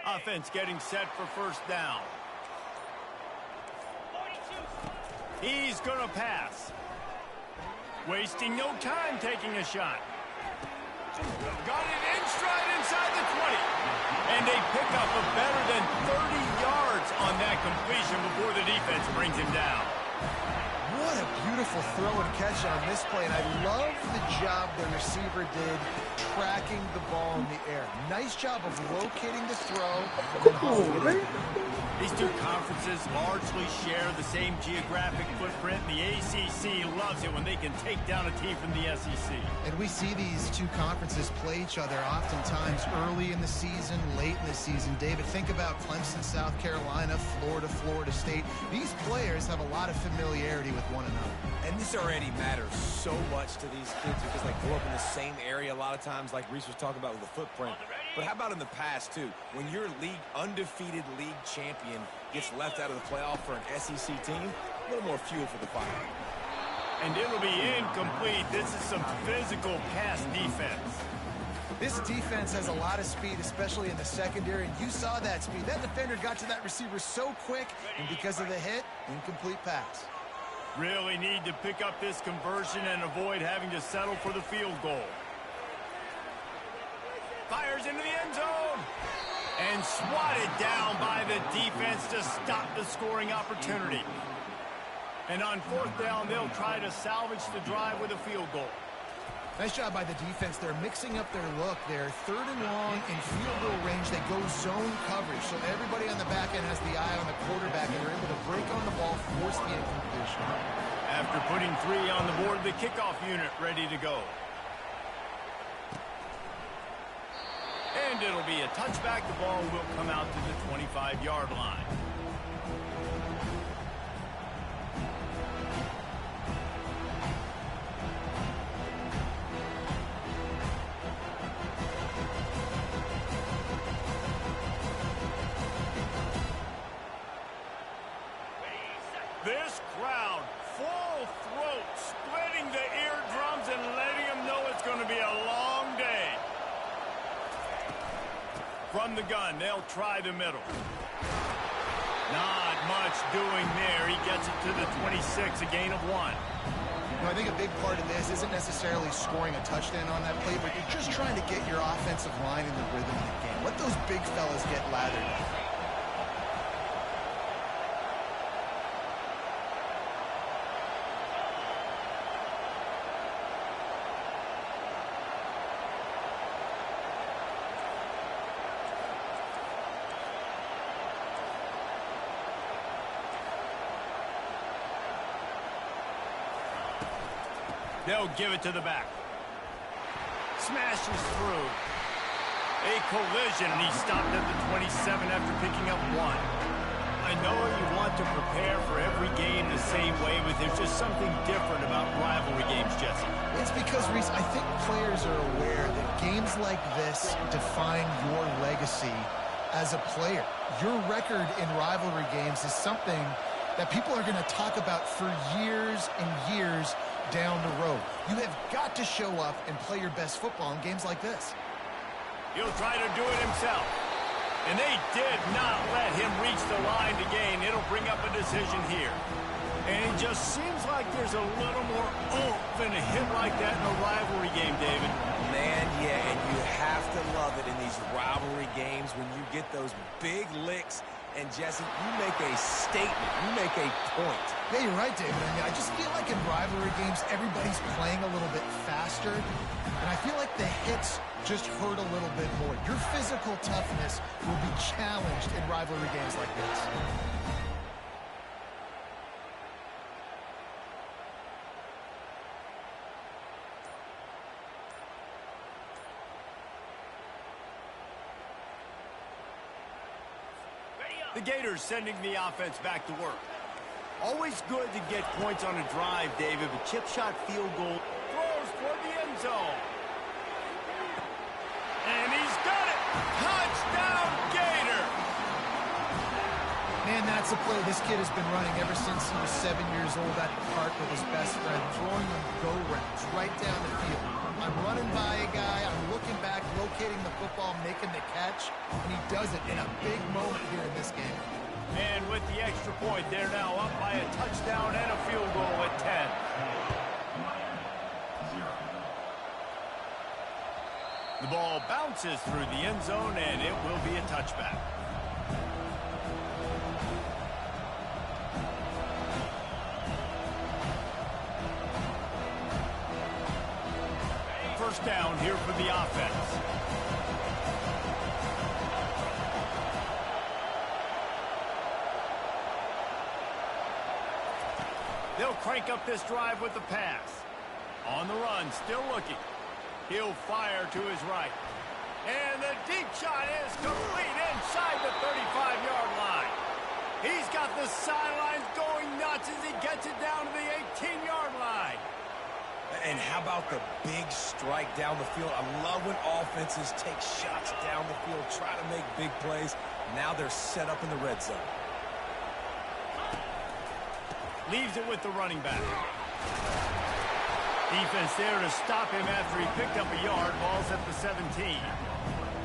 Offense getting set for first down. He's going to pass. Wasting no time taking a shot. Got it in stride inside the 20. And they pick up a better than 30 yards on that completion before the defense brings him down. What a beautiful throw and catch on this play, and I love the job the receiver did tracking the ball in the air. Nice job of locating the throw. These two conferences largely share the same geographic footprint. The ACC loves it when they can take down a team from the SEC. And we see these two conferences play each other oftentimes early in the season, late in the season. David, think about Clemson, South Carolina, Florida, Florida State. These players have a lot of familiarity with one another. And this already matters so much to these kids because they grow up in the same area a lot of times, like Reese was talking about with the footprint. But how about in the past, too? When your undefeated league champion gets left out of the playoff for an SEC team, a little more fuel for the fire. And it'll be incomplete. This is some physical pass defense. This defense has a lot of speed, especially in the secondary, and you saw that speed. That defender got to that receiver so quick, and because of the hit, incomplete pass. Really need to pick up this conversion and avoid having to settle for the field goal. Fires into the end zone. And swatted down by the defense to stop the scoring opportunity. And on fourth down, they'll try to salvage the drive with a field goal. Nice job by the defense. They're mixing up their look. They're third and long in field goal range. They go zone coverage. So everybody on the back end has the eye on the quarterback, and they're able to break on the ball, force the incompletion. After putting 3 on the board, the kickoff unit ready to go. And it'll be a touchback. The ball will come out to the 25-yard line. This crowd, full throat, splitting the eardrums and letting them know it's going to be a long day. From the gun, they'll try the middle. Not much doing there. He gets it to the 26, a gain of 1. You know, I think a big part of this isn't necessarily scoring a touchdown on that play, but you're just trying to get your offensive line in the rhythm of the game. Let those big fellas get lathered up. They'll give it to the back. Smashes through. A collision, and he stopped at the 27 after picking up 1. I know you want to prepare for every game the same way, but there's just something different about rivalry games, Jesse. It's because, Reese, I think players are aware that games like this define your legacy as a player. Your record in rivalry games is something that people are going to talk about for years and years down the road. You have got to show up and play your best football in games like this. He'll try to do it himself. And they did not let him reach the line to gain. It'll bring up a decision here. And it just seems like there's a little more oomph in a hit like that in a rivalry game, David. Man, yeah, and you have to love it in these rivalry games when you get those big licks. And, Jesse, you make a statement. You make a point. Yeah, you're right, David. I mean, I just feel like in rivalry games, everybody's playing a little bit faster. And I feel like the hits just hurt a little bit more. Your physical toughness will be challenged in rivalry games like this. The Gators sending the offense back to work. Always good to get points on a drive, David, but chip shot field goal. Throws for the end zone. And he's got it. Touchdown, Gator. Man, that's a play this kid has been running ever since he was 7 years old at the park with his best friend, throwing them go routes right down the field. I'm running by a guy, I'm looking back, locating football, making the catch, and he does it in a big moment here in this game. And with the extra point, they're now up by a touchdown and a field goal at 10. The ball bounces through the end zone, and it will be a touchback. First down here for the offense. They'll crank up this drive with the pass. On the run, still looking. He'll fire to his right. And the deep shot is complete inside the 35-yard line. He's got the sidelines going nuts as he gets it down to the 18-yard line. And how about the big strike down the field? I love when offenses take shots down the field, try to make big plays. Now they're set up in the red zone. Leaves it with the running back. Defense there to stop him after he picked up a yard. Ball's at the 17.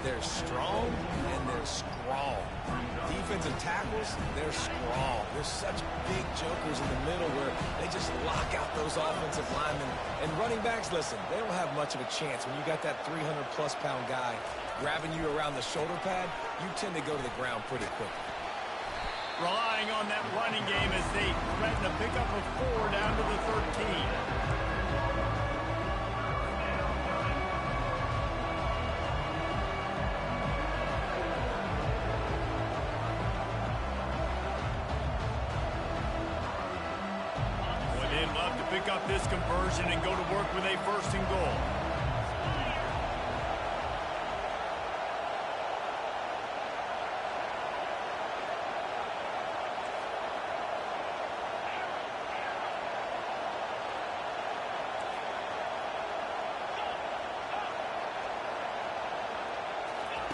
They're strong and they're strong. Defensive tackles, they're strong. They're such big jokers in the middle where they just lock out those offensive linemen. And running backs, listen, they don't have much of a chance. When you got that 300-plus pound guy grabbing you around the shoulder pad, you tend to go to the ground pretty quickly. Relying on that running game as they threaten to pick up a 4 down to the 13. Pick up this conversion and go to work with a first and goal.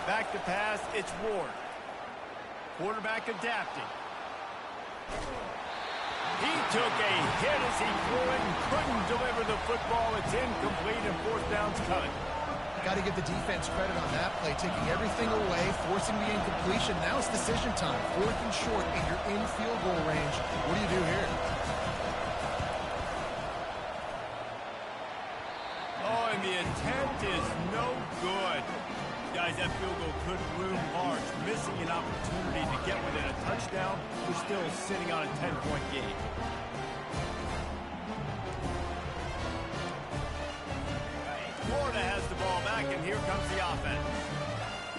Back to pass, it's Ward. Quarterback adapting. He took a hit as he threw it and couldn't deliver the football. It's incomplete and fourth down's coming. Got to give the defense credit on that play, taking everything away, forcing the incompletion. Now it's decision time. Fourth and short, and you're in field goal range. What do you do here? Oh, and the attempt is no good. Guys, that field goal could loom large. Missing an opportunity to get within a touchdown. We're still sitting on a 10-point game. Florida has the ball back, and here comes the offense.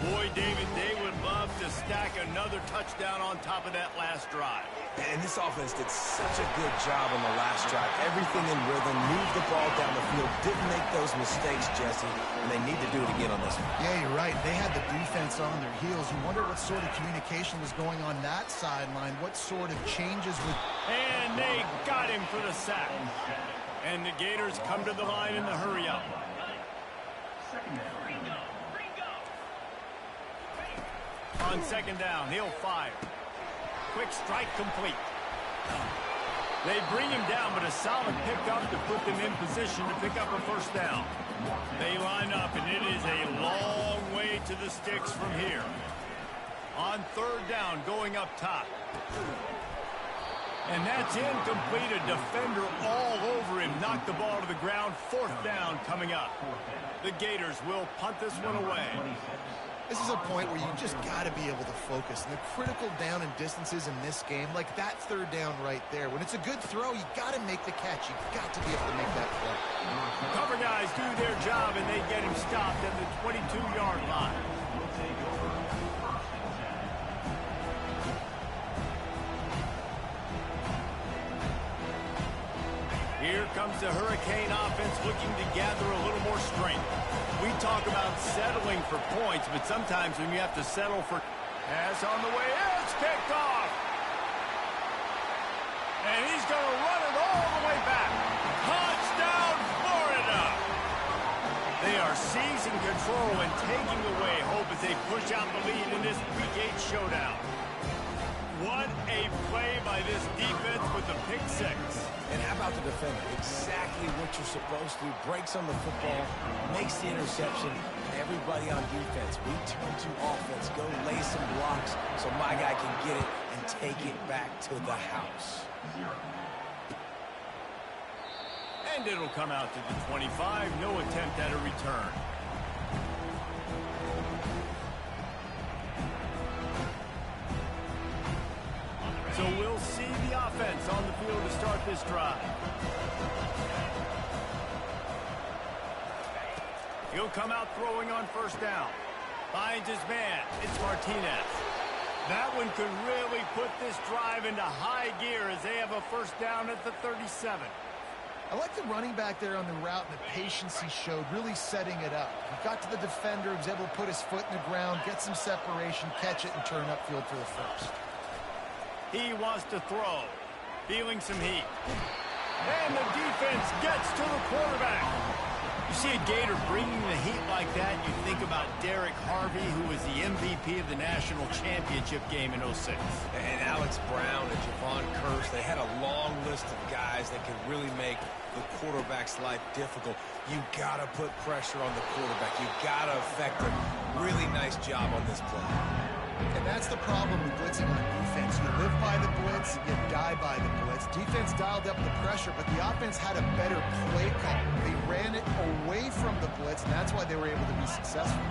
Boy, David, they would love to stack another touchdown on top of that last drive. And this offense did such a good job on the last drive. Everything in rhythm, moved the ball down the field, didn't make those mistakes, Jesse, and they need to do it again on this one. Yeah, you're right. They had the defense on their heels. You wonder what sort of communication was going on that sideline, what sort of changes with... And they got him for the sack. And the Gators come to the line in the hurry-up. On second down, he'll fire. Quick strike complete. They bring him down, but a solid pickup to put them in position to pick up a first down. They line up, and it is a long way to the sticks from here. On third down, going up top. And that's incomplete. A defender all over him. Knocked the ball to the ground. Fourth down coming up. The Gators will punt this one away. This is a point where you just got to be able to focus. And the critical down and distances in this game, like that third down right there. When it's a good throw, you got to make the catch. You got to be able to make that play. Cover guys do their job, and they get him stopped at the 22-yard line. Here comes the Hurricane offense looking to gather a little more strength. We talk about settling for points, but sometimes when you have to settle for... Pass on the way, it's picked off. And he's going to run it all the way back. Touchdown, Florida! They are seizing control and taking away hope as they push out the lead in this Week 8 showdown. What a play by this defense with the pick six. And how about the defender? Exactly what you're supposed to do. Breaks on the football, makes the interception, and everybody on defense, we turn to offense. Go lay some blocks so my guy can get it and take it back to the house. And it'll come out to the 25. No attempt at a return. So we'll see the offense on the field to start this drive. He'll come out throwing on first down. Finds his man. It's Martinez. That one could really put this drive into high gear as they have a first down at the 37. I like the running back there on the route and the patience he showed, really setting it up. He got to the defender, he was able to put his foot in the ground, get some separation, catch it, and turn upfield for the first. He wants to throw, feeling some heat. And the defense gets to the quarterback. You see a Gator bringing the heat like that, you think about Derek Harvey, who was the MVP of the national championship game in '06. And Alex Brown and Javon Curse, they had a long list of guys that could really make the quarterback's life difficult. You got to put pressure on the quarterback. You got to affect him. Really nice job on this play. And that's the problem with blitzing on defense. You live by the blitz, you die by the blitz. Defense dialed up the pressure, but the offense had a better play call. They ran it away from the blitz, and that's why they were able to be successful.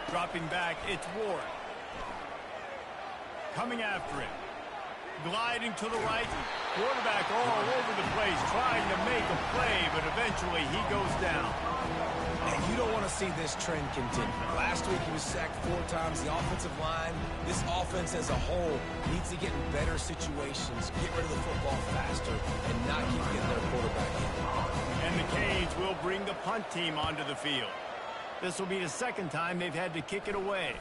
Dropping back, it's Ward. Coming after him. Gliding to the right. Quarterback all over the place, trying to make a play, but eventually he goes down. And you don't want to see this trend continue. Last week he was sacked 4 times. The offensive line, this offense as a whole, needs to get in better situations, get rid of the football faster, and not keep getting their quarterback in. And the Canes will bring the punt team onto the field. This will be the second time they've had to kick it away.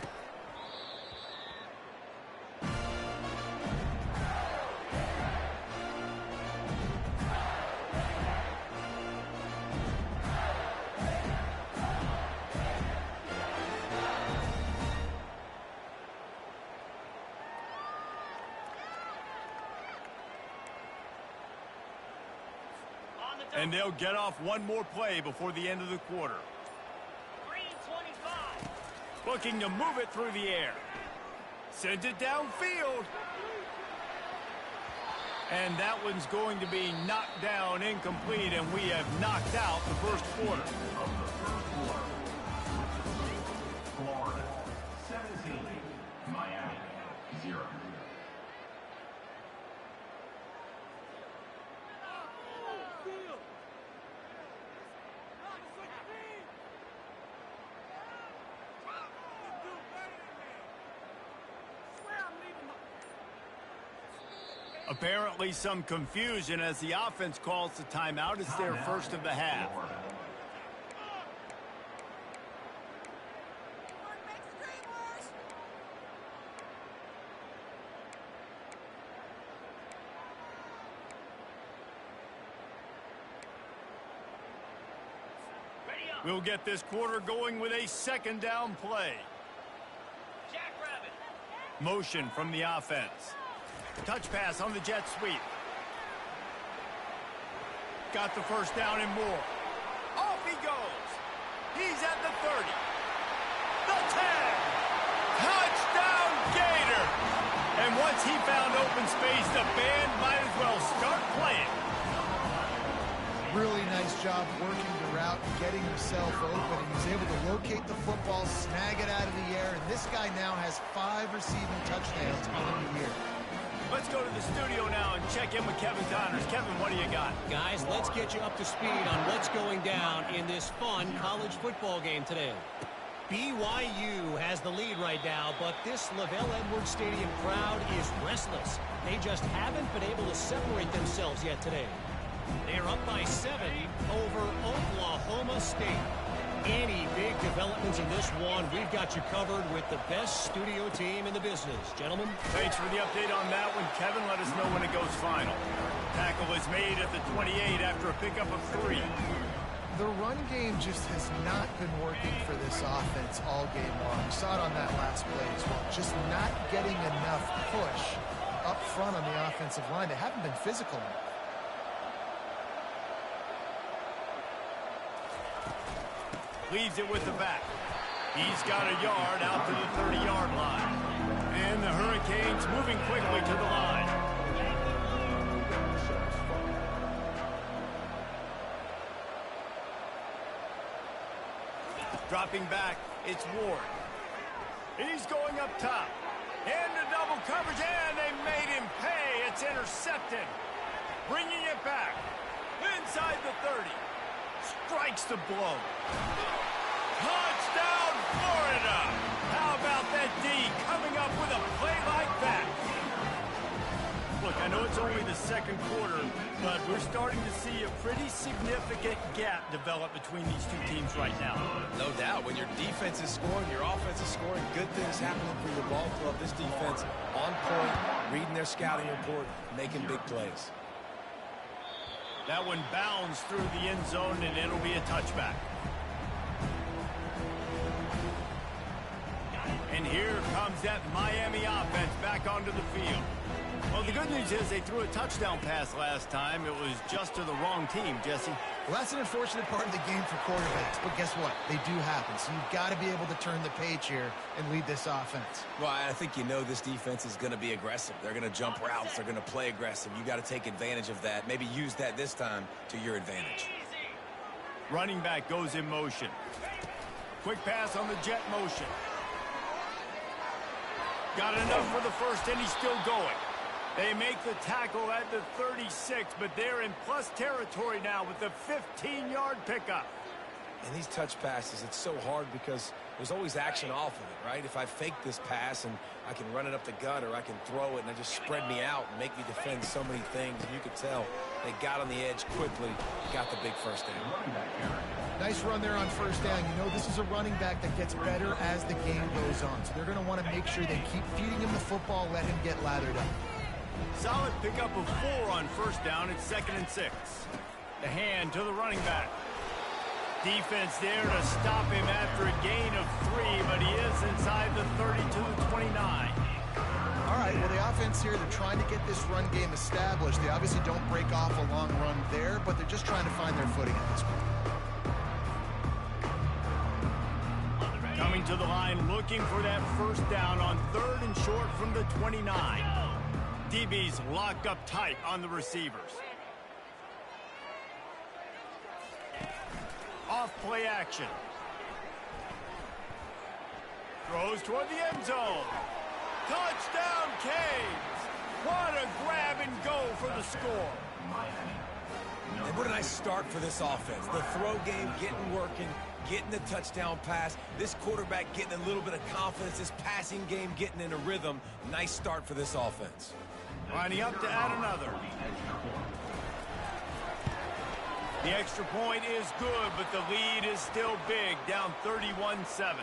And they'll get off one more play before the end of the quarter. 3:25. Looking to move it through the air. Sends it downfield. And that one's going to be knocked down incomplete, and we have knocked out the first quarter. Florida 17, Miami 0. Apparently some confusion as the offense calls the timeout. It's their first of the half. We'll get this quarter going with a second down play. Motion from the offense. Touch pass on the jet sweep. Got the first down and more. Off he goes. He's at the 30. The 10. Touchdown Gator. And once he found open space, the band might as well start playing. Really nice job working the route and getting himself open. And he's able to locate the football, snag it out of the air. And this guy now has 5 receiving touchdowns on the year. Let's go to the studio now and check in with Kevin Connors. Kevin, what do you got? Guys, let's get you up to speed on what's going down in this fun college football game today. BYU has the lead right now, but this LaVell Edwards Stadium crowd is restless. They just haven't been able to separate themselves yet today. They're up by 7 over Oklahoma State. Any big developments in this one, we've got you covered with the best studio team in the business. Gentlemen. Thanks for the update on that one, Kevin. Let us know when it goes final. Tackle is made at the 28 after a pickup of 3. The run game just has not been working for this offense all game long. We saw it on that last play as well. Just not getting enough push up front on the offensive line. They haven't been physical enough. Leaves it with the back. He's got a yard out to the 30-yard line. And the Hurricanes moving quickly to the line. Dropping back, it's Ward. He's going up top. Into double coverage, and they made him pay. It's intercepted. Bringing it back. Inside the 30. Strikes the blow. Touchdown, Florida! How about that D coming up with a play like that? Look, I know it's only the second quarter, but we're starting to see a pretty significant gap develop between these two teams right now. No doubt. When your defense is scoring, your offense is scoring, good things happening for your ball club. This defense on point, reading their scouting report, making big plays. That one bounds through the end zone, and it'll be a touchback. And here comes that Miami offense back onto the field. Well, the good news is they threw a touchdown pass last time. It was just to the wrong team, Jesse. Well, that's an unfortunate part of the game for quarterbacks, but guess what? They do happen, so you've got to be able to turn the page here and lead this offense. Well, I think you know this defense is going to be aggressive. They're going to jump routes. They're going to play aggressive. You got to take advantage of that. Maybe use that this time to your advantage. Running back goes in motion. Quick pass on the jet motion. Got enough for the first, and he's still going. They make the tackle at the 36, but they're in plus territory now with the 15-yard pickup. And these touch passes, it's so hard because there's always action off of it, right? If I fake this pass and I can run it up the gut or I can throw it and it just spread me out and make me defend so many things, and you could tell they got on the edge quickly, got the big first down. Nice run there on first down. You know, this is a running back that gets better as the game goes on, so they're going to want to make sure they keep feeding him the football, let him get lathered up. Solid pickup of 4 on first down. It's 2nd and 6. The hand to the running back. Defense there to stop him after a gain of 3, but he is inside the 30 to the 29. All right, well, the offense here, they're trying to get this run game established. They obviously don't break off a long run there, but they're just trying to find their footing at this point. Coming to the line, looking for that first down on 3rd and short from the 29. DB's locked up tight on the receivers. Off play action. Throws toward the end zone. Touchdown, Canes! What a grab and go for the score. And what a nice start for this offense. The throw game getting working, getting the touchdown pass. This quarterback getting a little bit of confidence. This passing game getting in a rhythm. Nice start for this offense. Lining up to add another. The extra point is good, but the lead is still big, down 31-7.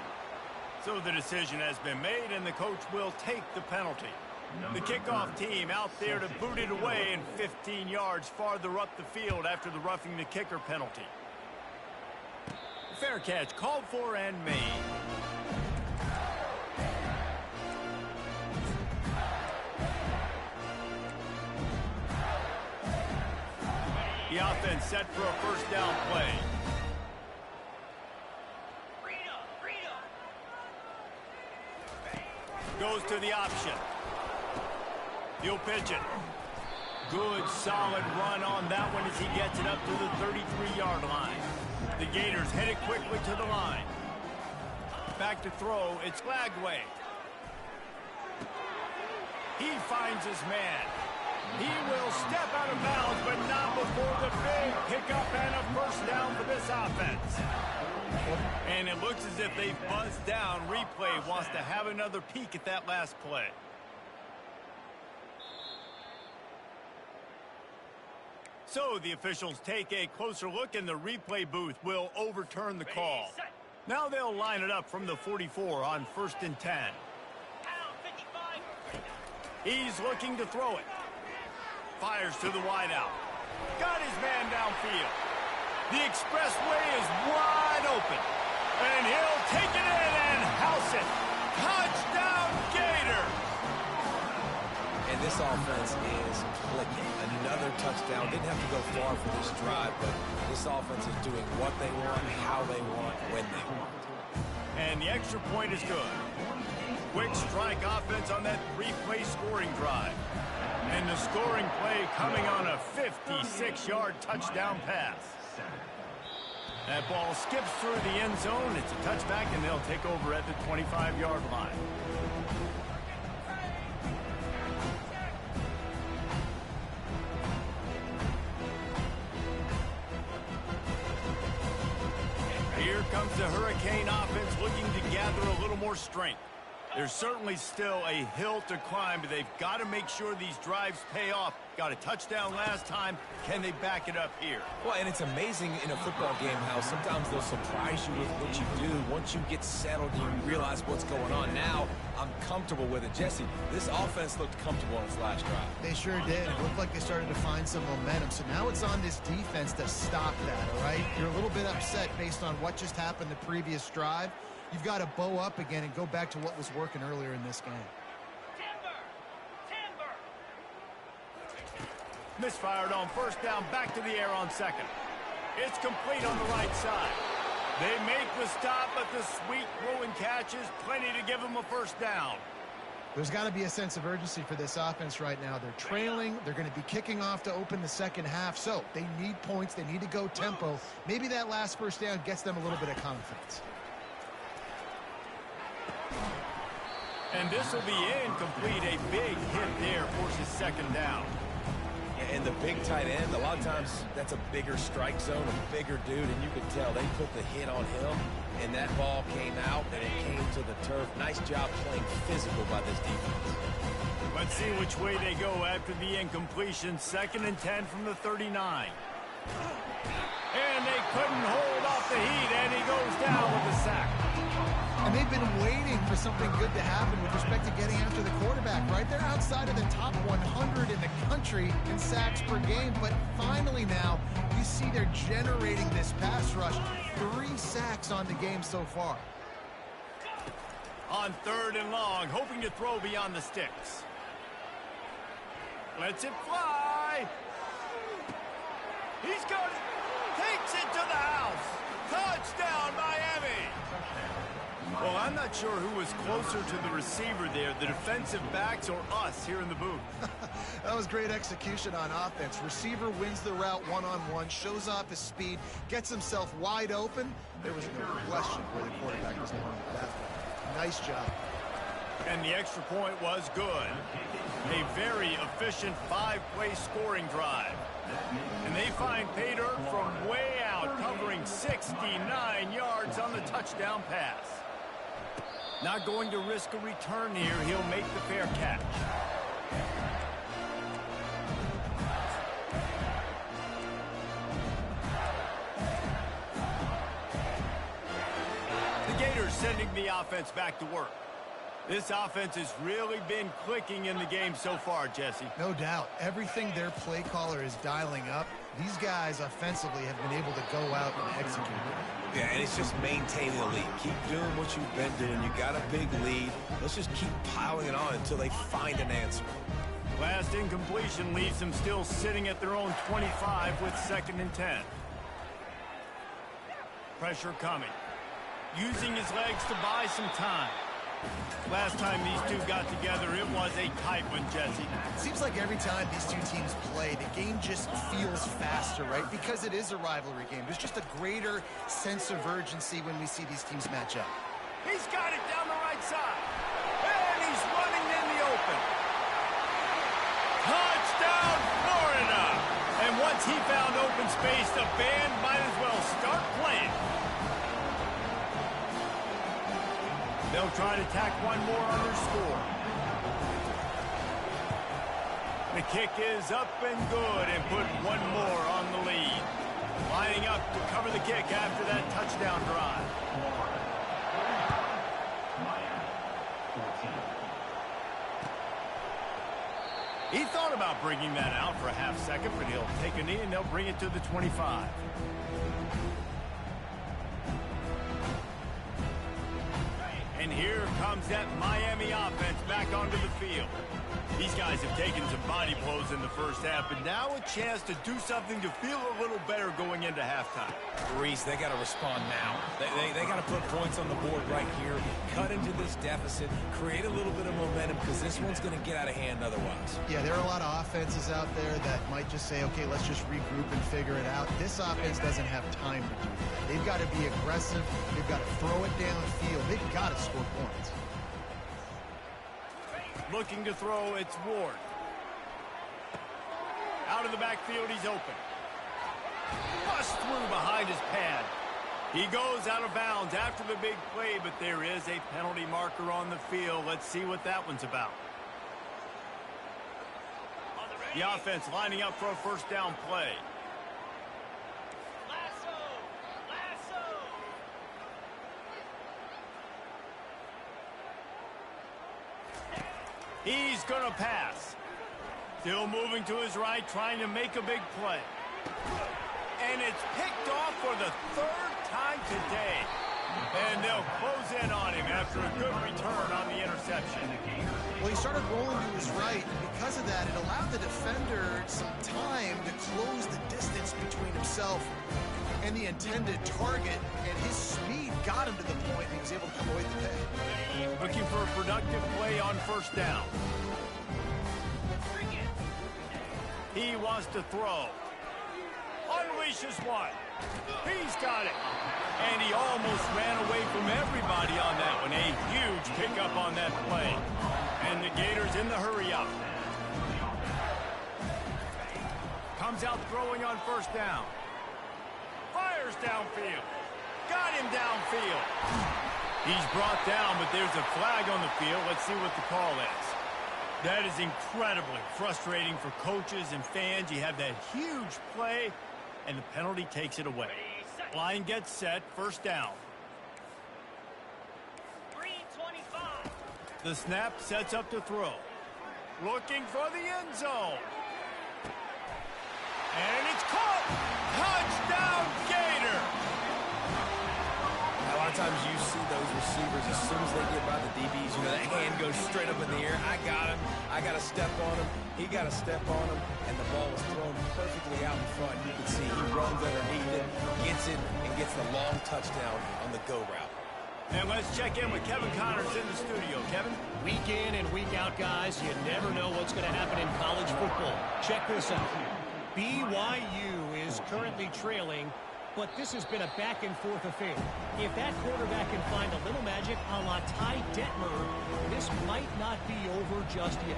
So the decision has been made, and the coach will take the penalty. The kickoff team out there to boot it away and 15 yards farther up the field after the roughing the kicker penalty. Fair catch called for and made. The offense set for a first down play. Goes to the option. He'll pitch it. Good, solid run on that one as he gets it up to the 33-yard line. The Gators headed quickly to the line. Back to throw. It's Lagway. He finds his man. He will step out of bounds, but not before the big pickup and a first down for this offense. And it looks as if they've buzzed down. Replay wants to have another peek at that last play. So the officials take a closer look, and the replay booth will overturn the call. Now they'll line it up from the 44 on 1st and 10. He's looking to throw it. Fires to the wideout. Got his man downfield. The expressway is wide open. And he'll take it in and house it. Touchdown, Gator! And this offense is clicking. Another touchdown. Didn't have to go far for this drive, but this offense is doing what they want, how they want, when they want. And the extra point is good. Quick strike offense on that 3-play scoring drive. And the scoring play coming on a 56-yard touchdown pass. That ball skips through the end zone. It's a touchback, and they'll take over at the 25-yard line. Here comes the Hurricane offense looking to gather a little more strength. There's certainly still a hill to climb, but they've got to make sure these drives pay off. Got a touchdown last time. Can they back it up here? Well, and it's amazing in a football game how sometimes they'll surprise you with what you do. Once you get settled and you realize what's going on. Now, I'm comfortable with it. Jesse, this offense looked comfortable on its last drive. They sure did. It looked like they started to find some momentum. So now it's on this defense to stop that, all right? You're a little bit upset based on what just happened the previous drive. You've got to bow up again and go back to what was working earlier in this game. Misfired on first down, back to the air on second. It's complete on the right side. They make the stop, but the sweet throw and catch is plenty to give them a first down. There's got to be a sense of urgency for this offense right now. They're trailing. They're going to be kicking off to open the second half. So they need points. They need to go tempo. Maybe that last first down gets them a little bit of confidence. And this will be incomplete. A big hit there forces second down. Yeah, and the big tight end, a lot of times that's a bigger strike zone, a bigger dude, and you can tell they put the hit on him, and that ball came out, and it came to the turf. Nice job playing physical by this defense. Let's see which way they go after the incompletion. 2nd and 10 from the 39. And they couldn't hold off the heat, and he goes down with a sack. And they've been waiting for something good to happen with respect to getting after the quarterback, right? They're outside of the top 100 in the country in sacks per game, but finally now you see they're generating this pass rush. 3 sacks on the game so far. On 3rd and long, hoping to throw beyond the sticks. Lets it fly. He's got it. Takes it to the house. Touchdown, Miami. Well, I'm not sure who was closer to the receiver there, the defensive backs or us here in the booth. That was great execution on offense. Receiver wins the route one-on-one, shows off his speed, gets himself wide open. There was no question where the quarterback was going with that one. Nice job. And the extra point was good. A very efficient 5-play scoring drive. And they find pay dirt from way out, covering 69 yards on the touchdown pass. Not going to risk a return here. He'll make the fair catch. The Gators sending the offense back to work. This offense has really been clicking in the game so far, Jesse. No doubt. Everything their play caller is dialing up, these guys offensively have been able to go out and execute. Yeah, and it's just maintaining the lead. Keep doing what you've been doing. You got a big lead. Let's just keep piling it on until they find an answer. Last incompletion leaves them still sitting at their own 25 with 2nd and 10. Pressure coming. Using his legs to buy some time. Last time these two got together, it was a tight one, Jesse. It seems like every time these two teams play, the game just feels faster, right? Because it is a rivalry game. There's just a greater sense of urgency when we see these teams match up. He's got it down the right side. And he's running in the open. Touchdown, Florida! And once he found open space, the band might as well start playing. They'll try to tack one more on their score. The kick is up and good and put one more on the lead. Lining up to cover the kick after that touchdown drive. He thought about bringing that out for a half second, but he'll take a knee and they'll bring it to the 25. And here comes that Miami offense back onto the field. These guys have taken some body blows in the first half, but now a chance to do something to feel a little better going into halftime. Reese, they got to respond now. They got to put points on the board right here, cut into this deficit, create a little bit of momentum, because this one's going to get out of hand otherwise. Yeah, there are a lot of offenses out there that might just say, okay, let's just regroup and figure it out. This offense doesn't have time to do that. They've got to be aggressive. They've got to throw it downfield. They've got to score points. Looking to throw, it's Ward. Out of the backfield, he's open. Bust through behind his pad. He goes out of bounds after the big play, but there is a penalty marker on the field. Let's see what that one's about. The offense lining up for a first down play. He's going to pass. Still moving to his right, trying to make a big play. And it's picked off for the third time today. And they'll close in on him after a good return on the interception. Well, he started rolling to his right, and because of that, it allowed the defender some time to close the distance between himself and the intended target, and his speed got him to the point and he was able to come away with the pick. Looking for a productive play on first down. He wants to throw. Unleashes one. He's got it. And he almost ran away from everybody on that one. A huge pickup on that play. And the Gators in the hurry up. Comes out throwing on first down. Fires downfield. Got him downfield. He's brought down, but there's a flag on the field. Let's see what the call is. That is incredibly frustrating for coaches and fans. You have that huge play, and the penalty takes it away. Line gets set, first down. 3:25. The snap sets up to throw. Looking for the end zone. And it's caught. Touchdown, Gator. A lot of times you see those receivers, as soon as they get by the DBs, you know, that hand goes straight up in the air. I got him. I got to step on him. He got to step on him. And the ball was thrown perfectly out in front. You can see he runs underneath it, gets it, and gets the long touchdown on the go route. And let's check in with Kevin Connors in the studio. Kevin? Week in and week out, guys, you never know what's going to happen in college football. Check this out. BYU is currently trailing, but this has been a back-and-forth affair. If that quarterback can find a little magic a la Ty Detmer, this might not be over just yet.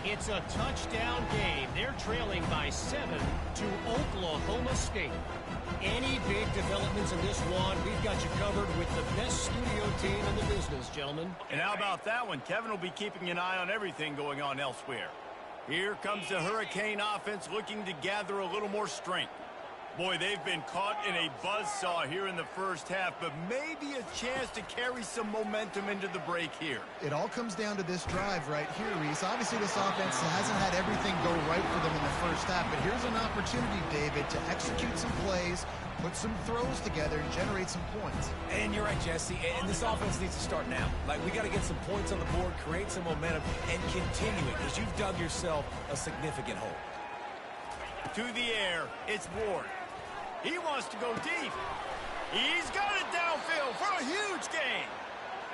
It's a touchdown game. They're trailing by 7 to Oklahoma State. Any big developments in this one, we've got you covered with the best studio team in the business, gentlemen. And how about that one? Kevin will be keeping an eye on everything going on elsewhere. Here comes the Hurricane offense looking to gather a little more strength. Boy, they've been caught in a buzzsaw here in the first half, but maybe a chance to carry some momentum into the break here. It all comes down to this drive right here, Reese. Obviously, this offense hasn't had everything go right for them in the first half, but here's an opportunity, David, to execute some plays, put some throws together, and generate some points. And you're right, Jesse, and this offense needs to start now. Like, we got to get some points on the board, create some momentum, and continue it, because you've dug yourself a significant hole. To the air, it's Ward. He wants to go deep. He's got it downfield for a huge gain.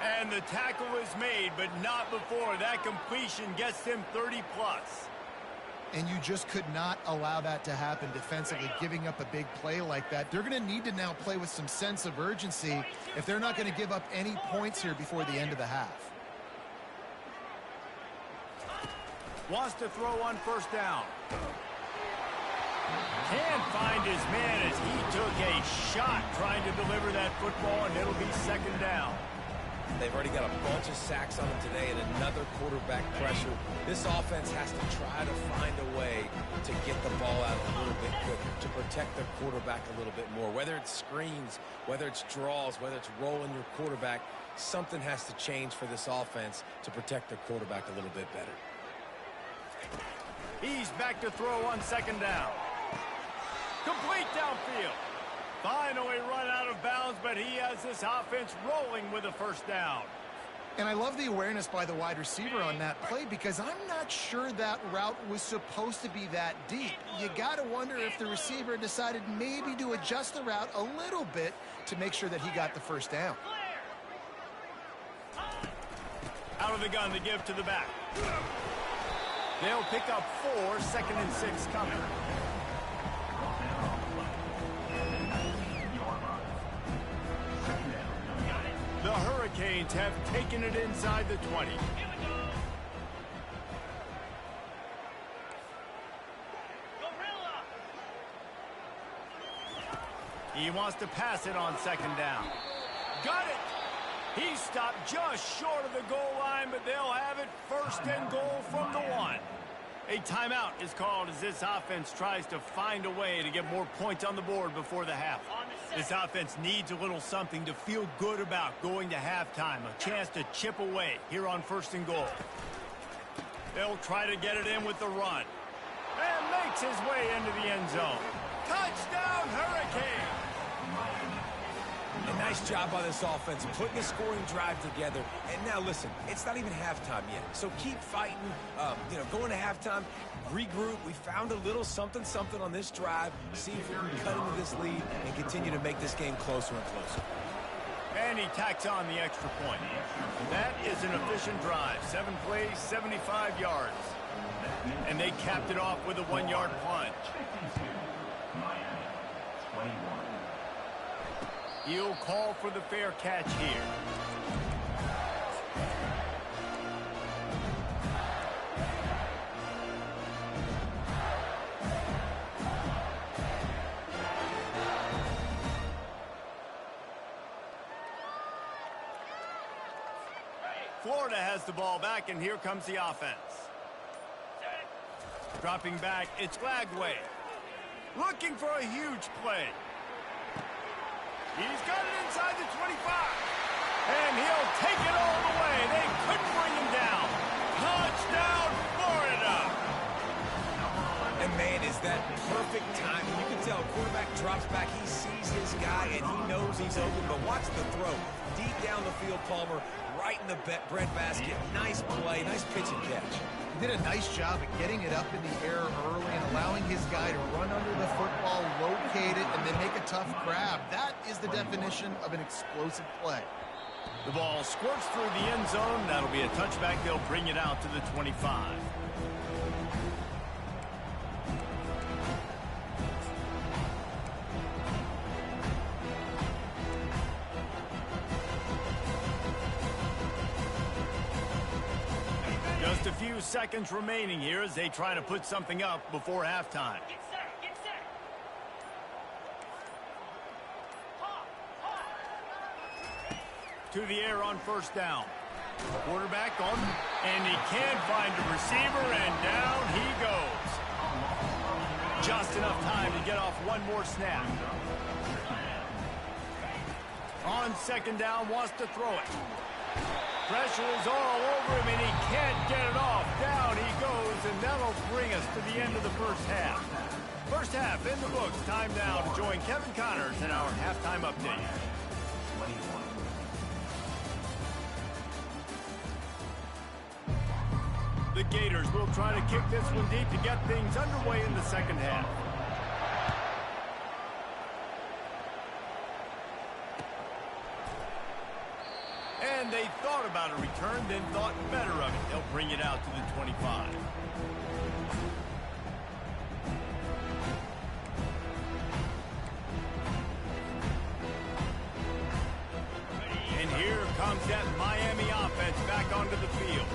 And the tackle is made, but not before that completion gets them 30-plus. And you just could not allow that to happen defensively, giving up a big play like that. They're going to need to now play with some sense of urgency if they're not going to give up any points here before the end of the half. Wants to throw on first down. Can't find his man as he took a shot trying to deliver that football, and it'll be second down. They've already got a bunch of sacks on them today and another quarterback pressure. This offense has to try to find a way to get the ball out a little bit quicker, to protect their quarterback a little bit more. Whether it's screens, whether it's draws, whether it's rolling your quarterback, something has to change for this offense to protect their quarterback a little bit better. He's back to throw on second down. Complete downfield. Finally run out of bounds, but he has this offense rolling with a first down. And I love the awareness by the wide receiver on that play because I'm not sure that route was supposed to be that deep. You got to wonder if the receiver decided maybe to adjust the route a little bit to make sure that he got the first down. Out of the gun to give to the back. They'll pick up 4, 2nd and 6 coming. The Hurricanes have taken it inside the 20. He wants to pass it on second down. Got it! He stopped just short of the goal line, but they'll have it 1st and goal from the 1. A timeout is called as this offense tries to find a way to get more points on the board before the half. This offense needs a little something to feel good about going to halftime. A chance to chip away here on 1st and goal. They'll try to get it in with the run. And makes his way into the end zone. Touchdown, Hurricane! A nice job by this offense, putting a scoring drive together. And now, listen, it's not even halftime yet. So keep fighting, going to halftime, regroup. We found a little something on this drive. See if we can cut into this lead and continue to make this game closer and closer. And he tacks on the extra point. That is an efficient drive. 7 plays, 75 yards. And they capped it off with a 1-yard plunge. He'll call for the fair catch here. Florida has the ball back, and here comes the offense. Dropping back, it's Lagway. Looking for a huge play. He's got it inside the 25. And he'll take it all the way. They couldn't bring him down. Touchdown, Florida. And, man, is that perfect time. You can tell quarterback drops back. He sees his guy, and he knows he's open. But watch the throw. Deep down the field, Palmer, right in the breadbasket. Nice play, nice pitch and catch. He did a nice job at getting it up in the air early and allowing his guy to run under the football, locate it, and then make a tough grab. That is the definition of an explosive play. The ball squirts through the end zone. That'll be a touchback. They'll bring it out to the 25. Just a few seconds remaining here as they try to put something up before halftime. Get set, get set. To the air on 1st down. Quarterback on, and he can't find a receiver, and down he goes. Just enough time to get off one more snap. On 2nd down, wants to throw it. Pressure is all over him, and he can't get it off. Down he goes, and that'll bring us to the end of the first half. First half in the books. Time now to join Kevin Connors in our halftime update. The Gators will try to kick this one deep to get things underway in the second half. And they thought about a return, then thought better of it. They'll bring it out to the 25. And here comes that Miami offense back onto the field.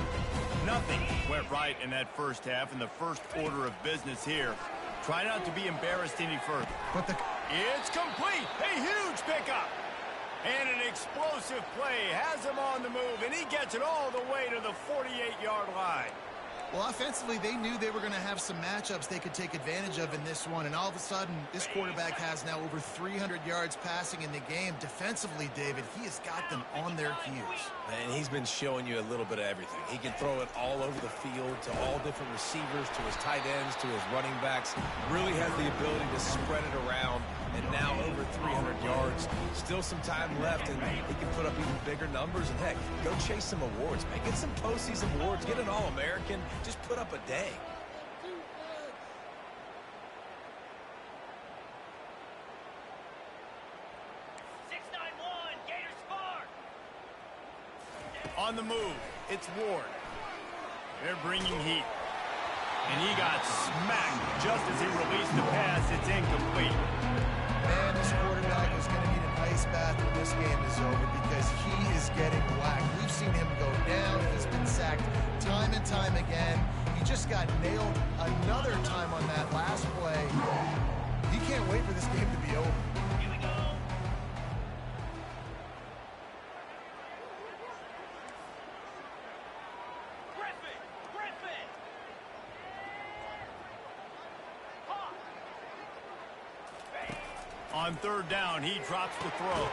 Nothing went right in that first half, and the first order of business here. Try not to be embarrassed any further. It's complete. A huge pickup. And an explosive play has him on the move, and he gets it all the way to the 48-yard line. Well, offensively, they knew they were going to have some matchups they could take advantage of in this one, and all of a sudden, this quarterback has now over 300 yards passing in the game. Defensively, David, he has got them on their heels. And he's been showing you a little bit of everything. He can throw it all over the field to all different receivers, to his tight ends, to his running backs. Really has the ability to spread it around, and now over 300 yards. Still some time left, and he can put up even bigger numbers. And, heck, go chase some awards, man. Get some postseason awards. Get an All-American. Just put up a day. On the move, it's Ward. They're bringing heat. And he got smacked just as he released the pass. It's incomplete. Man, this quarterback is going to need an ice bath when this game is over because he is getting whacked. We've seen him go down. He's been sacked time and time again. He just got nailed another time on that last play. He can't wait for this game to be over. Here we go. Griffin. Hawk. On third down, he drops the throw.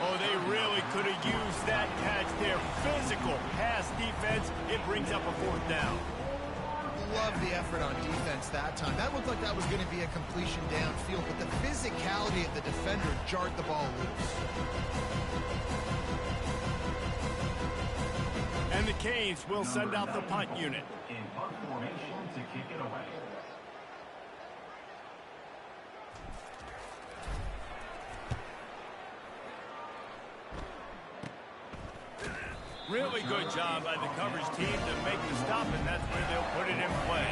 Oh, they really could have used that catch there. Physical pass defense. It brings up a fourth down. Love the effort on defense that time. That looked like that was going to be a completion downfield, but the physicality of the defender jarred the ball loose. And the Canes will send out the punt unit. In punt formation to kick it away. Really good job by the coverage team to make the stop, and that's where they'll put it in play.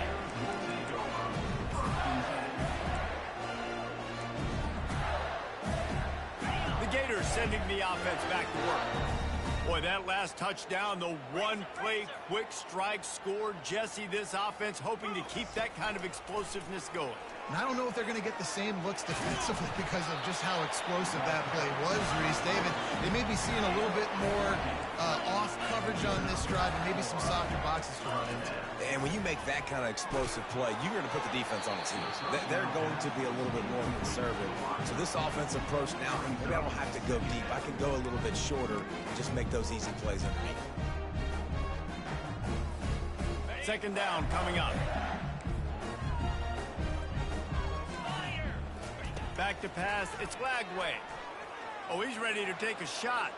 The Gators sending the offense back to work. Boy, that last touchdown, the one-play quick strike score. Jesse, this offense hoping to keep that kind of explosiveness going. And I don't know if they're going to get the same looks defensively because of just how explosive that play was, Reese. David, they may be seeing a little bit more off coverage on this drive and maybe some softer boxes to run into. And when you make that kind of explosive play, you're going to put the defense on its heels. They're going to be a little bit more conservative. So this offensive approach now, maybe I don't have to go deep. I can go a little bit shorter and just make those easy plays underneath. Second down coming up. Back to pass, it's Lagway. Oh, he's ready to take a shot.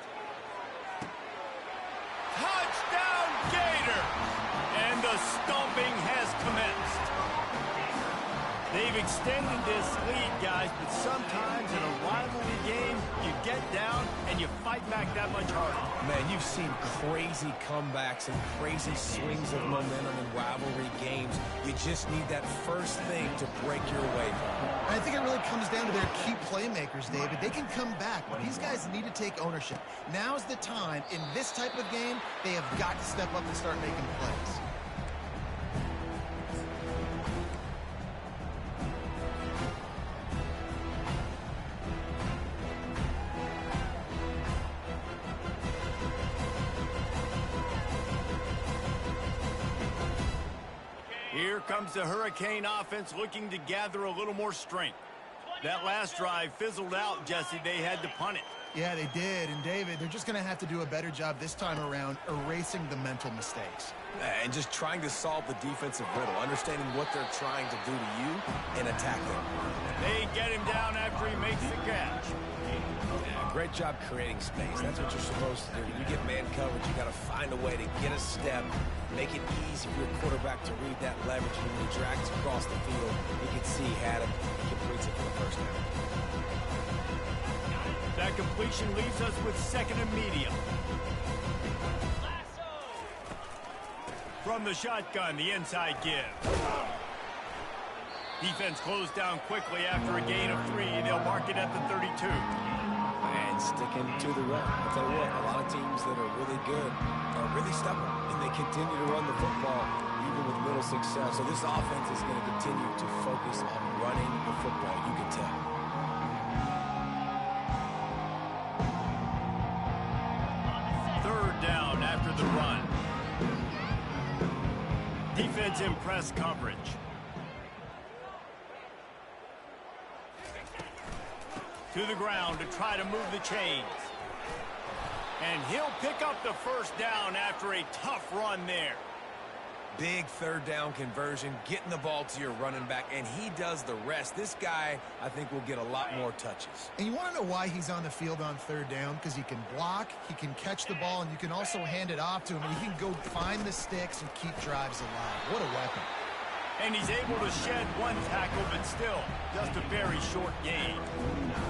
Touchdown, Gator! And the stomping has commenced. They've extended this lead, guys, but sometimes in a rivalry game, you get down and you fight back that much harder. Man, you've seen crazy comebacks and crazy swings of momentum in rivalry games. You just need that first thing to break your way from. I think it really comes down to their key playmakers, David. They can come back, but these guys need to take ownership. Now's the time. In this type of game, they have got to step up and start making plays. Here comes the Hurricane offense looking to gather a little more strength. That last drive fizzled out, Jesse. They had to punt it. Yeah, they did. And, David, they're just going to have to do a better job this time around erasing the mental mistakes. And just trying to solve the defensive riddle, understanding what they're trying to do to you and attack them. They get him down after he makes the catch. Yeah, great job creating space. That's what you're supposed to do. When you get man coverage, you got to find a way to get a step, make it easy for your quarterback to read that leverage. And when he drags across the field, you can see he had him. He completes it for the first down. That completion leaves us with second and medium. From the shotgun, the inside give. Defense closed down quickly after a gain of 3. They'll mark it at the 32. And sticking to the run. I'll tell you what, a lot of teams that are really good are really stubborn, and they continue to run the football even with little success. So this offense is going to continue to focus on running the football. You can tell. Third down after the run. He's in press coverage. To the ground to try to move the chains. And he'll pick up the first down after a tough run there. Big third down conversion, getting the ball to your running back, and he does the rest. This guy, I think, will get a lot more touches. And you want to know why he's on the field on third down? Because he can block, he can catch the ball, and you can also hand it off to him, and he can go find the sticks and keep drives alive. What a weapon. And he's able to shed one tackle, but still, just a very short gain.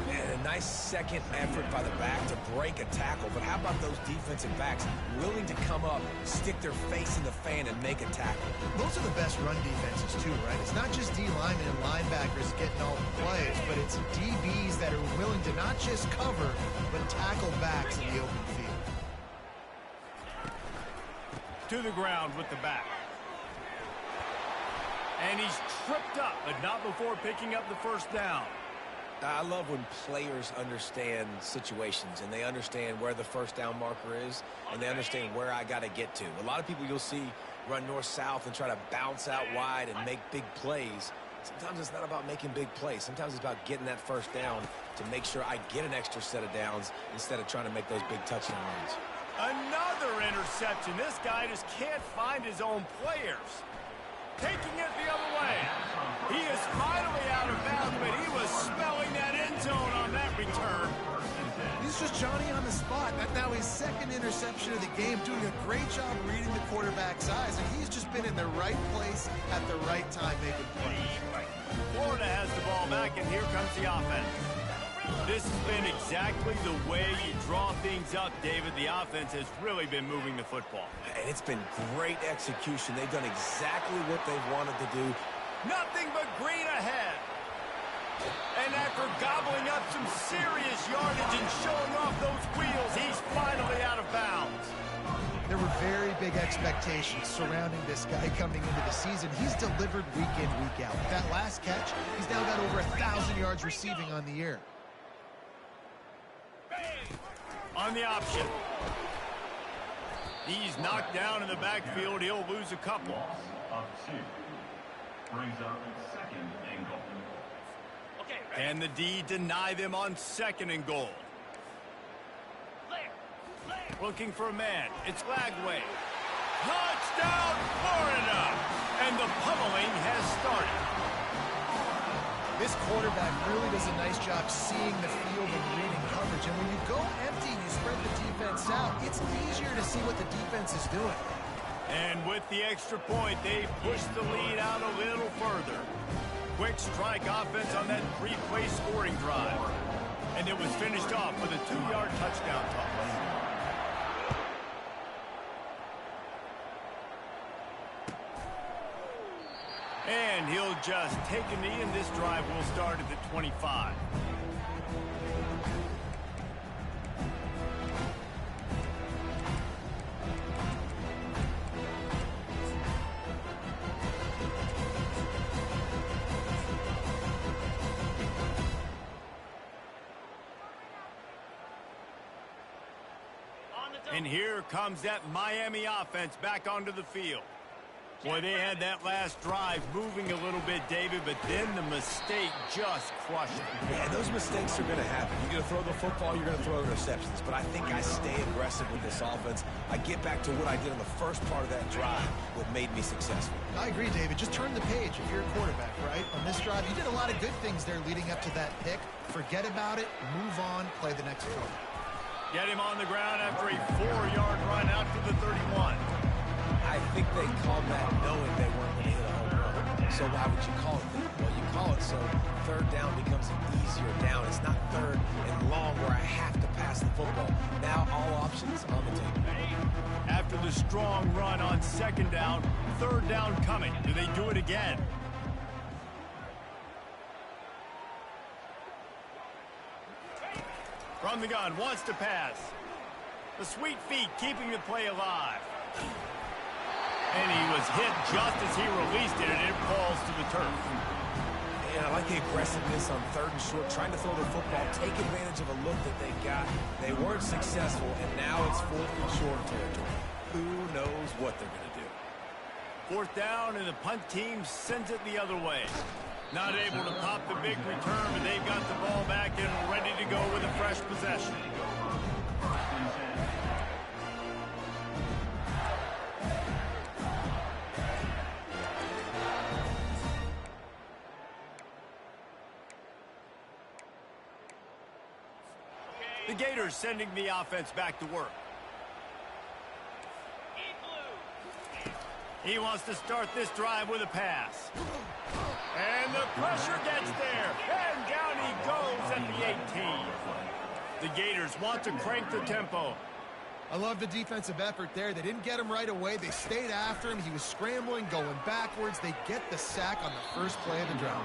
And a nice second effort by the back to break a tackle. But how about those defensive backs willing to come up, stick their face in the fan, and make a tackle? Those are the best run defenses, too, right? It's not just D linemen and linebackers getting all the plays, but it's DBs that are willing to not just cover, but tackle backs in the open field. To the ground with the back. And he's tripped up, but not before picking up the first down. I love when players understand situations and they understand where the first down marker is and they understand where I got to get to. A lot of people you'll see run north-south and try to bounce out wide and make big plays. Sometimes it's not about making big plays. Sometimes it's about getting that first down to make sure I get an extra set of downs instead of trying to make those big touchdown runs. Another interception. This guy just can't find his own players. Taking it the other way. He is finally out of bounds, but he was smelling that end zone on that return. He's just Johnny on the spot. That's now his second interception of the game, doing a great job reading the quarterback's eyes, and he's just been in the right place at the right time making plays. Florida has the ball back, and here comes the offense. This has been exactly the way you draw things up, David. The offense has really been moving the football. And it's been great execution. They've done exactly what they've wanted to do. Nothing but green ahead. And after gobbling up some serious yardage and showing off those wheels, he's finally out of bounds. There were very big expectations surrounding this guy coming into the season. He's delivered week in, week out. With that last catch, he's now got over 1,000 yards receiving on the year. On the option. He's knocked down in the backfield. He'll lose a couple. Of 2. Brings up second and goal. Can the D deny them on second and goal? Looking for a man. It's Lagway. Touchdown, Florida! And the pummeling has started. This quarterback really does a nice job seeing the field and reading coverage. And when you go empty and you spread the defense out, it's easier to see what the defense is doing. And with the extra point, they push the lead out a little further. Quick strike offense on that three-play scoring drive. And it was finished off with a 2-yard touchdown toss. And he'll just take a knee, and this drive will start at the 25. And here comes that Miami offense back onto the field. Boy, they had that last drive moving a little bit, David, but then the mistake just crushed it. Yeah, those mistakes are going to happen. You're going to throw the football, you're going to throw interceptions. But I think I stay aggressive with this offense. I get back to what I did in the first part of that drive, what made me successful. I agree, David. Just turn the page if you're a quarterback, right? On this drive, you did a lot of good things there leading up to that pick. Forget about it, move on, play the next play. Get him on the ground after a 4-yard run out to the 31. I think they called that knowing they weren't going to hit a home run. So why would you call it that? Well, you call it so third down becomes an easier down. It's not third and long where I have to pass the football. Now all options on the table. After the strong run on second down, third down coming. Do they do it again? From the gun, wants to pass. The sweet feet keeping the play alive. And he was hit just as he released it, and it falls to the turf. And I like the aggressiveness on third and short, trying to throw the football, take advantage of a look that they got. They weren't successful, and now it's fourth and short territory. Who knows what they're going to do? Fourth down, and the punt team sends it the other way. Not able to pop the big return, but they've got the ball back and ready to go with a fresh possession. The Gators sending the offense back to work. He wants to start this drive with a pass. And the pressure gets there. And down he goes at the 18. The Gators want to crank the tempo. I love the defensive effort there. They didn't get him right away. They stayed after him. He was scrambling, going backwards. They get the sack on the first play of the drive.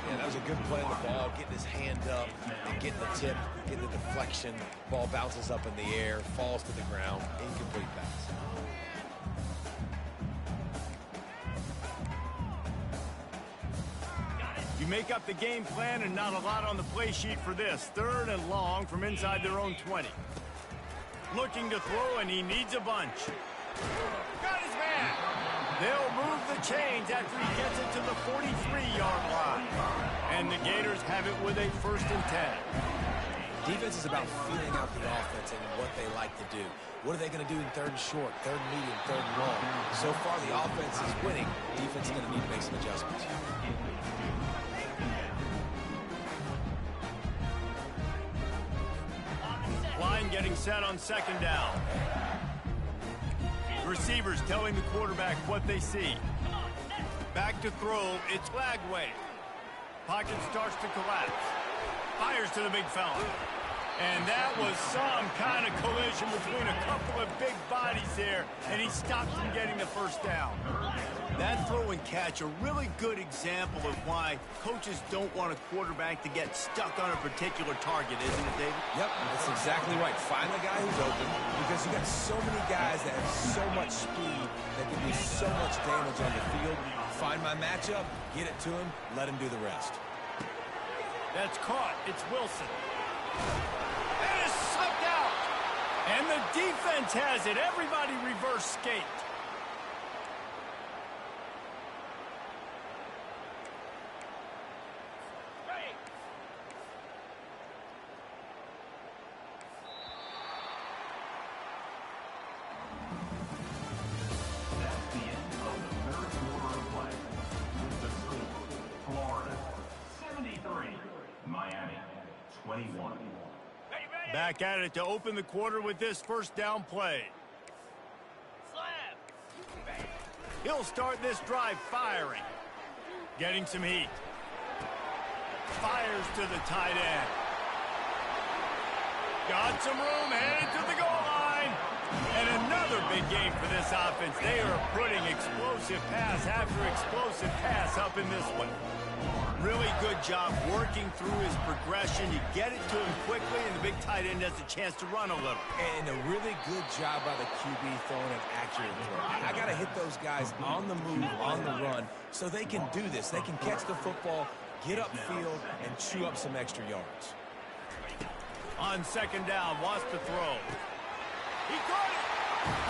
Yeah, that was a good play on the ball, getting his hand up and getting the tip, getting the deflection. Ball bounces up in the air, falls to the ground, incomplete pass. You make up the game plan and not a lot on the play sheet for this. Third and long from inside their own 20. Looking to throw, and he needs a bunch. Got his man. They'll move the chains after he gets it to the 43-yard line. And the Gators have it with a 1st and 10. Defense is about feeling out the offense and what they like to do. What are they going to do in 3rd and short, 3rd and medium, 3rd and long? So far, the offense is winning. Defense is going to need to make some adjustments. Line getting set on 2nd down. Receivers telling the quarterback what they see. Back to throw, it's Lagway. Pocket starts to collapse. Fires to the big fella. And that was some kind of collision between a couple of big bodies there, and he stopped from getting the 1st down. That throw and catch, a really good example of why coaches don't want a quarterback to get stuck on a particular target, isn't it, David? Yep, that's exactly right. Find the guy who's open, because you got so many guys that have so much speed that can do so much damage on the field. Find my matchup, get it to him, let him do the rest. That's caught. It's Wilson. That is sucked out. And the defense has it. Everybody reverse skate. That's the end of the 3rd quarter of play. The score, Florida 73, Miami 21. Back at it to open the quarter with this 1st down play. He'll start this drive firing. Getting some heat. Fires to the tight end. Got some room, headed to the goal line. And another big game for this offense. They are putting explosive pass after explosive pass up in this one. Really good job working through his progression. You get it to him quickly, and the big tight end has a chance to run a little. And a really good job by the QB throwing an accurate throw. I got to hit those guys on the move, on the run, so they can do this. They can catch the football, get upfield, and chew up some extra yards. On 2nd down, wants to throw. He caught it!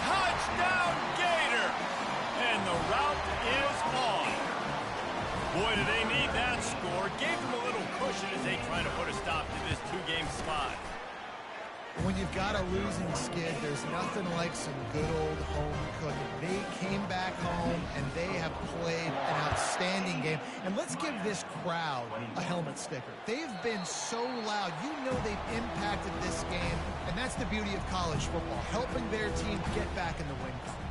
Touchdown, Gator! And the route is on. Boy, do they need that score. Gave them a little cushion as they try to put a stop to this 2-game slide. When you've got a losing skid, there's nothing like some good old home cooking. They came back home, and they have played an outstanding game. And let's give this crowd a helmet sticker. They've been so loud. You know they've impacted this game, and that's the beauty of college football, helping their team get back in the win column.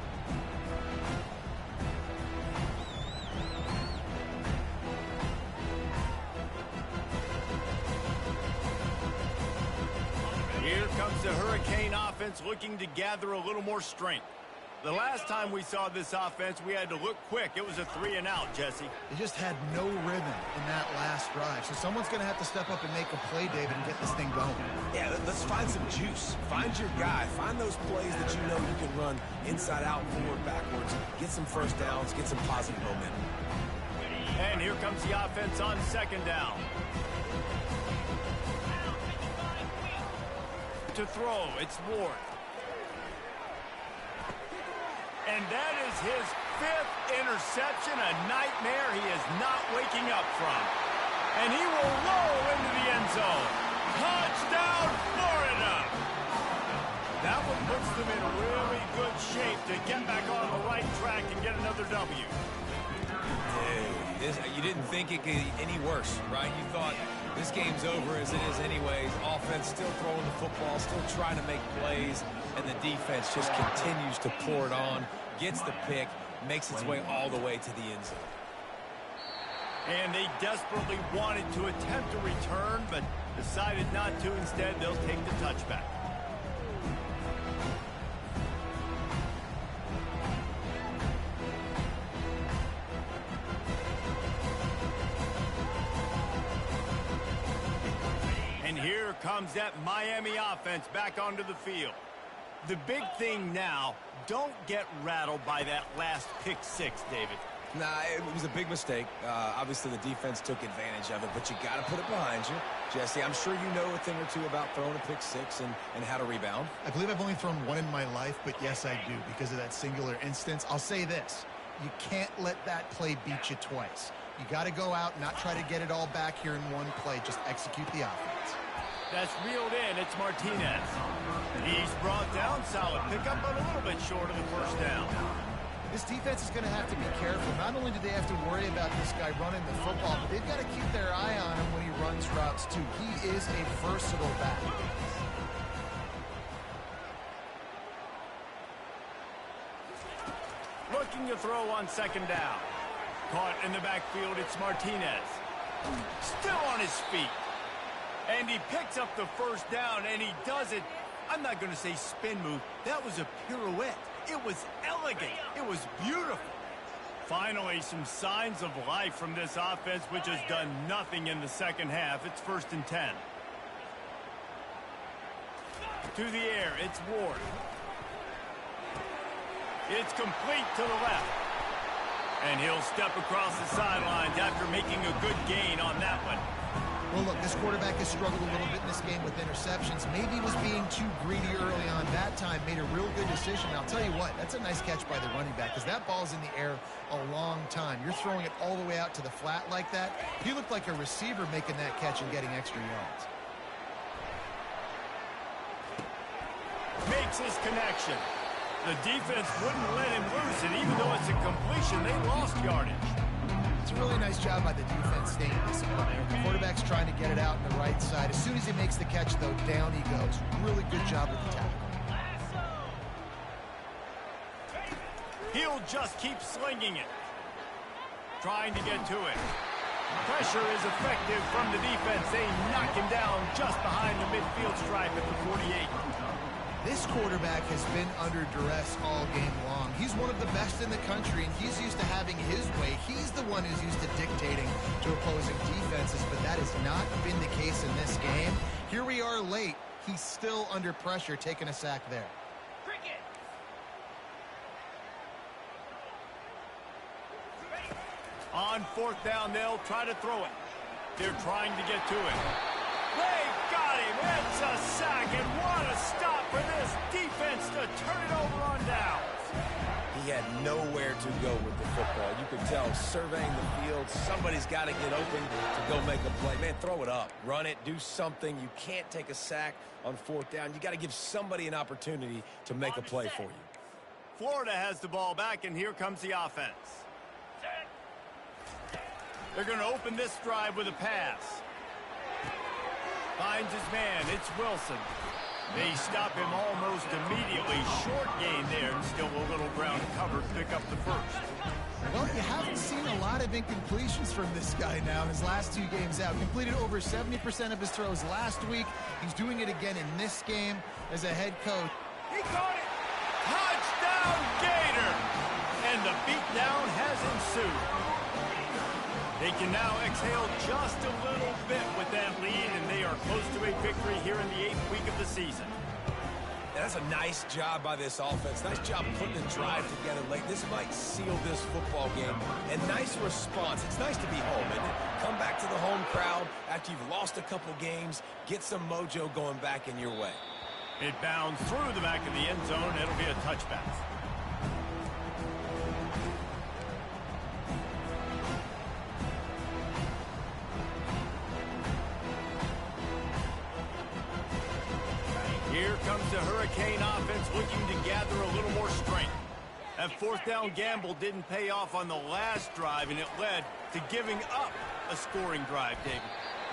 Here comes the Hurricane offense looking to gather a little more strength. The last time we saw this offense, we had to look quick. It was a 3-and-out, Jesse. They just had no rhythm in that last drive. So someone's going to have to step up and make a play, David, and get this thing going. Yeah, let's find some juice. Find your guy. Find those plays that you know you can run inside out, forward, backwards. Get some 1st downs. Get some positive momentum. And here comes the offense on 2nd down. To throw, it's Ward. And that is his fifth interception, a nightmare he is not waking up from. And he will roll into the end zone. Touchdown, Florida! That one puts them in really good shape to get back on the right track and get another W. Dude, you didn't think it could get any worse, right? You thought this game's over as it is anyways. Offense still throwing the football, still trying to make plays, and the defense just continues to pour it on, gets the pick, makes its way all the way to the end zone. And they desperately wanted to attempt a return, but decided not to. Instead, they'll take the touchback. And here comes that Miami offense back onto the field. The big thing now, don't get rattled by that last pick six, David. Nah, it was a big mistake. Obviously, the defense took advantage of it, but you got to put it behind you. Jesse, I'm sure you know a thing or two about throwing a pick six and how to rebound. I believe I've only thrown one in my life, but yes, I do because of that singular instance. I'll say this. You can't let that play beat you twice. You got to go out, not try to get it all back here in one play. Just execute the offense. That's reeled in. It's Martinez. He's brought down. Solid pickup, but a little bit short of the first down. This defense is going to have to be careful. Not only do they have to worry about this guy running the football, but they've got to keep their eye on him when he runs routes, too. He is a versatile back. Looking to throw on second down. Caught in the backfield, it's Martinez. Still on his feet. And he picks up the first down, and he does it. I'm not going to say spin move. That was a pirouette. It was elegant. It was beautiful. Finally, some signs of life from this offense, which has done nothing in the second half. It's 1st and 10. To the air, it's Ward. It's complete to the left. And he'll step across the sidelines after making a good gain on that one. Well, look, this quarterback has struggled a little bit in this game with interceptions. Maybe he was being too greedy early on. That time made a real good decision. I'll tell you what, that's a nice catch by the running back because that ball's in the air a long time. You're throwing it all the way out to the flat like that. He looked like a receiver making that catch and getting extra yards. Makes his connection. The defense wouldn't let him loose, and even though it's a completion, they lost yardage. It's a really nice job by the defense staying disciplined. The quarterback's trying to get it out on the right side. As soon as he makes the catch, though, down he goes. Really good job with the tackle. He'll just keep slinging it. Trying to get to it. Pressure is effective from the defense. They knock him down just behind the midfield stripe at the 48. This quarterback has been under duress all game long. He's one of the best in the country, and he's used to having his way. He's the one who's used to dictating to opposing defenses, but that has not been the case in this game. Here we are late. He's still under pressure, taking a sack there. Cricket. On 4th down, they'll try to throw it. They're trying to get to it. They got him. It's a sack, and what a stop for this defense to turn it over on downs. He had nowhere to go with the football. You could tell surveying the field, somebody's got to get open to go make a play. Man, throw it up. Run it. Do something. You can't take a sack on 4th down. You got to give somebody an opportunity to make a play for you. Florida has the ball back, and here comes the offense. They're going to open this drive with a pass. Finds his man. It's Wilson. They stop him almost immediately. Short gain there, and still a little ground covered. Pick up the first. Well, you haven't seen a lot of incompletions from this guy now in his last 2 games out. Completed over 70% of his throws last week. He's doing it again in this game as a head coach. He caught it. Touchdown, Gator. And the beatdown has ensued. They can now exhale just a little bit with that lead, and they are close to a victory here in the 8th week of the season. That's a nice job by this offense. Nice job putting the drive together late. This might seal this football game. And nice response. It's nice to be home, isn't it? Come back to the home crowd after you've lost a couple games. Get some mojo going back in your way. It bounds through the back of the end zone. It'll be a touchback. comes the Hurricane offense looking to gather a little more strength. That fourth down gamble didn't pay off on the last drive, and it led to giving up a scoring drive, David.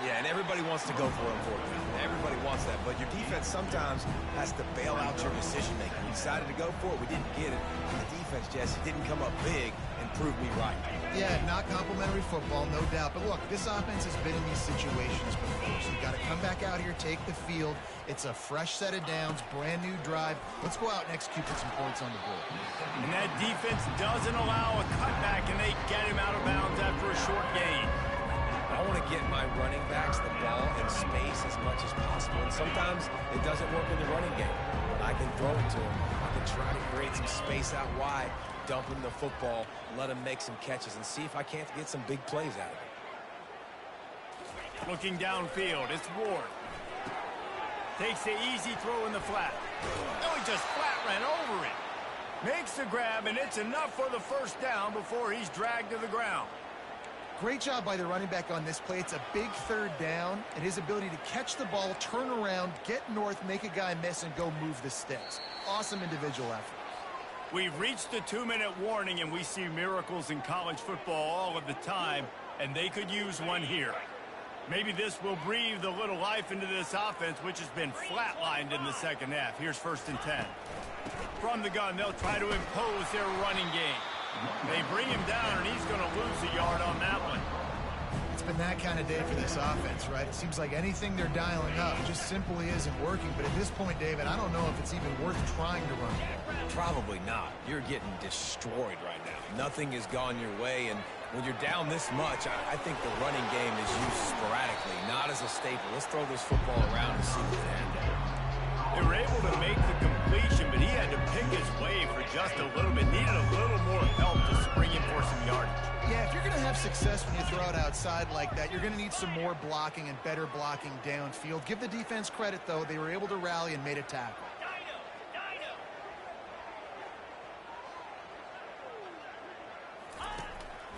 Yeah, and everybody wants to go for it on fourth down. Everybody wants that, but your defense sometimes has to bail out your decision-making. We decided to go for it. We didn't get it. And the defense, Jesse, didn't come up big and prove me right. Yeah, not complimentary football, no doubt. But look, this offense has been in these situations before, so you got to come back out here, take the field. It's a fresh set of downs, brand new drive. Let's go out and execute with some points on the board. And that defense doesn't allow a cutback, and they get him out of bounds after a short gain. I want to get my running backs the ball in space as much as possible. And sometimes it doesn't work in the running game. I can throw it to him. I can try to create some space out wide, dump him the football, let him make some catches, and see if I can't get some big plays out of it. Looking downfield, it's Ward. Takes the easy throw in the flat. Oh, he just flat ran over it. Makes the grab, and it's enough for the first down before he's dragged to the ground. Great job by the running back on this play. It's a big third down, and his ability to catch the ball, turn around, get north, make a guy miss, and go move the sticks. Awesome individual effort. We've reached the 2-minute warning, and we see miracles in college football all of the time, and they could use one here. Maybe this will breathe a little life into this offense, which has been flatlined in the second half. Here's 1st and 10. From the gun, they'll try to impose their running game. They bring him down, and he's going to lose a yard on that one. It's been that kind of day for this offense, right? It seems like anything they're dialing up just simply isn't working. But at this point, David, I don't know if it's even worth trying to run. Probably not. You're getting destroyed right now. Nothing has gone your way, and when you're down this much, I think the running game is used sporadically, not as a staple. Let's throw this football around and see what it happens. They were able to make the completion, but he had to pick his way for just a little bit. Needed a little more help to spring him for some yardage. Yeah, if you're going to have success when you throw it outside like that, you're going to need some more blocking and better blocking downfield. Give the defense credit, though. They were able to rally and made a tackle.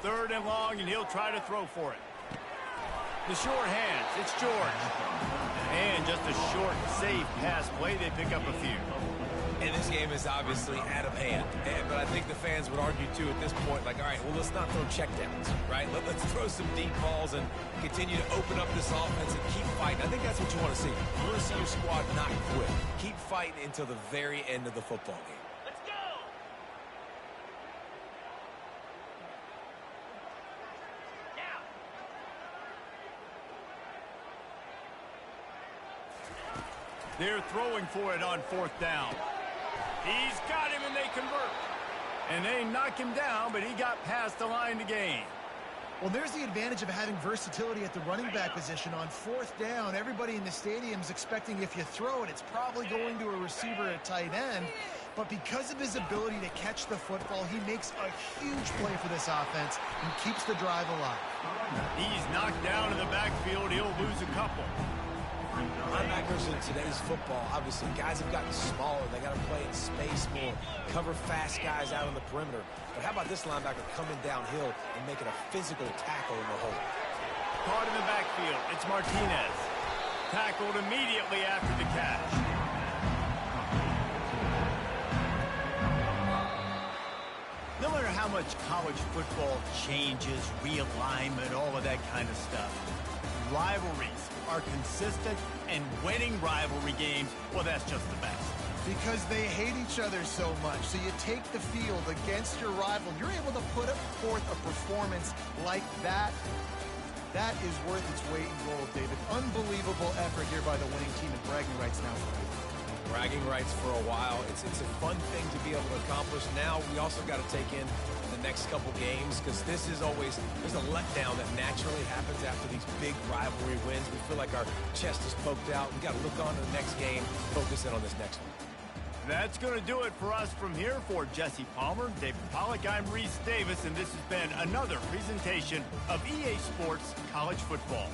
Third and long, and he'll try to throw for it. The short hands, it's George. And just a short, safe pass play, they pick up a few. And this game is obviously out of hand. But I think the fans would argue, too, at this point, like, all right, well, let's not throw checkdowns, right? Let's throw some deep balls and continue to open up this offense and keep fighting. I think that's what you want to see. You want to see your squad not quit. Keep fighting until the very end of the football game. Let's go! Now! They're throwing for it on 4th down. He's got him, and they convert. And they knock him down, but he got past the line to gain. Well, there's the advantage of having versatility at the running back position. On 4th down, everybody in the stadium's expecting if you throw it, it's probably going to a receiver at tight end. But because of his ability to catch the football, he makes a huge play for this offense and keeps the drive alive. He's knocked down in the backfield. He'll lose a couple. Linebackers in today's football, obviously, guys have gotten smaller. They got to play in space more, cover fast guys out on the perimeter. But how about this linebacker coming downhill and making a physical tackle in the hole? Caught in the backfield. It's Martinez. Tackled immediately after the catch. No matter how much college football changes, realignment, all of that kind of stuff, rivalries are consistent, and winning rivalry games, well, that's just the best. Because they hate each other so much. So you take the field against your rival. You're able to put forth a performance like that. That is worth its weight in gold, David. Unbelievable effort here by the winning team, and bragging rights now for you. Bragging rights for a while. It's a fun thing to be able to accomplish. Now we also got to take in the next couple games, because this is always, there's a letdown that naturally happens after these big rivalry wins. We feel like our chest is poked out. We got to look on to the next game, focus in on this next one. That's going to do it for us from here. For Jesse Palmer, David Pollack, I'm Reese Davis, and this has been another presentation of EA Sports College Football.